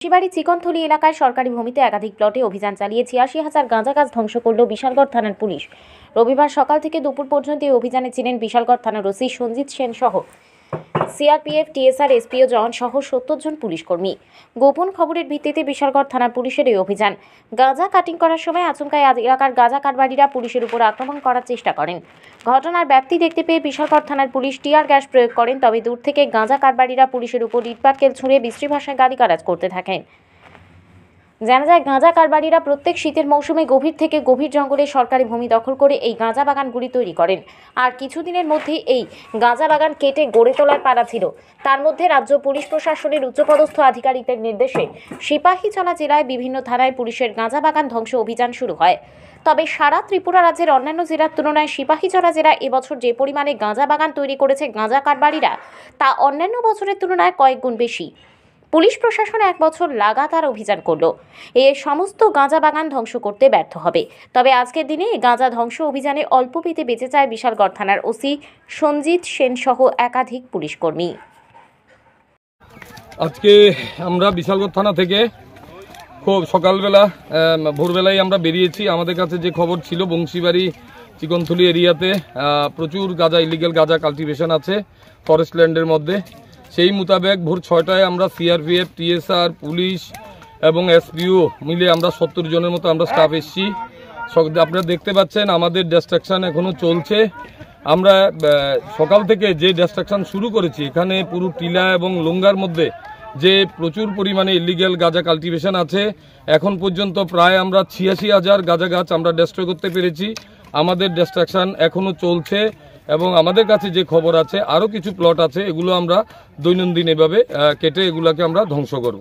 শিবাড়ি চিকনথলি এলাকায় সরকারি ভূমিতে একাধিক প্লটে অভিযান চালিয়ে ৮৬,০০০ গাঁজা গাছ ধ্বংস করল বিশালগড় থানার পুলিশ। রবিবার সকাল থেকে দুপুর পর্যন্ত এই অভিযানে ছিলেন বিশালগড় থানার ওসি সঞ্জিত সেন সহ সিআরপিএফ, টিএসআর, এসপিও জওয়ান সহ ৭০ জন পুলিশ কর্মী। গোপন খবরের ভিত্তিতে বিশালগড় থানার পুলিশের এই অভিযান। গাঁজা কাটিং করার সময় আচমকায় এলাকার গাঁজা কারবারিরা পুলিশের উপর আক্রমণ করার চেষ্টা করেন। ঘটনার ব্যাপ্তি দেখতে পেয়ে বিশালগড় থানার পুলিশ টিয়ার গ্যাস প্রয়োগ করেন। তবে দূর থেকে গাঁজা কারবারিরা পুলিশের উপর ইটপাটকেল ছুঁড়ে বিশ্রী ভাষায় গালিগালাজ করতে থাকেন। জানা যায়, গাঁজা কারবারিরা প্রত্যেক শীতের মৌসুমে গভীর থেকে গভীর জঙ্গলে সরকারি ভূমি দখল করে এই গাঁজা বাগানগুলি তৈরি করেন। আর কিছুদিনের মধ্যেই এই গাঁজা বাগান কেটে গড়ে তোলার পালা ছিল। তার মধ্যে রাজ্য পুলিশ প্রশাসনের উচ্চপদস্থ আধিকারিকদের নির্দেশে সিপাহীজলা জেলায় বিভিন্ন থানায় পুলিশের গাঁজা বাগান ধ্বংস অভিযান শুরু হয়। তবে সারা ত্রিপুরা রাজ্যের অন্যান্য জেলার তুলনায় সিপাহীজলা জেলা এবছর যে পরিমাণে গাঁজা বাগান তৈরি করেছে গাঁজা কারবারিরা, তা অন্যান্য বছরের তুলনায় কয়েক গুণ বেশি। পুলিশ প্রশাসন ১ বছর লাগাতার অভিযান করল, এই সমস্ত গাঁজা বাগান ধ্বংস করতে ব্যর্থ হবে। তবে আজকের দিনে গাঁজা ধ্বংস অভিযানে অল্প পেতে বেঁচে যায় বিশালগড় থানার ওসি সঞ্জিত সেন সহ একাধিক পুলিশ কর্মী। আজকে আমরা বিশালগড় থানা থেকে খুব সকালবেলা ভোরবেলায় আমরা বেরিয়েছি। আমাদের কাছে যে খবর ছিল, বংশীবাড়ি চিকনথলি এরিয়াতে প্রচুর গাঁজা, ইলিগাল গাঁজা কাল্টিভেশন আছে ফরেস্ট ল্যান্ডের মধ্যে। সেই মোতাবেক ভোর ৬টায় আমরা সিআরপিএফ, টিএসআর, পুলিশ এবং এসপিও মিলে আমরা ৭০ জনের মতো আমরা স্টাফ এসেছি। আপনারা দেখতে পাচ্ছেন আমাদের ডিস্ট্রাকশন এখনও চলছে। আমরা সকাল থেকে যে ডিস্ট্রাকশন শুরু করেছি, এখানে পুরো টিলা এবং লুঙ্গার মধ্যে যে প্রচুর পরিমাণে ইলিগাল গাঁজা কাল্টিভেশন আছে, এখন পর্যন্ত প্রায় আমরা ৮৬,০০০ গাঁজা গাছ আমরা ডেস্ট্রয় করতে পেরেছি। আমাদের ডিস্ট্রাকশন এখনও চলছে এবং আমাদের কাছে যে খবর আছে আরও কিছু প্লট আছে, এগুলো আমরা দৈনন্দিন এভাবে কেটে এগুলোকে আমরা ধ্বংস করব।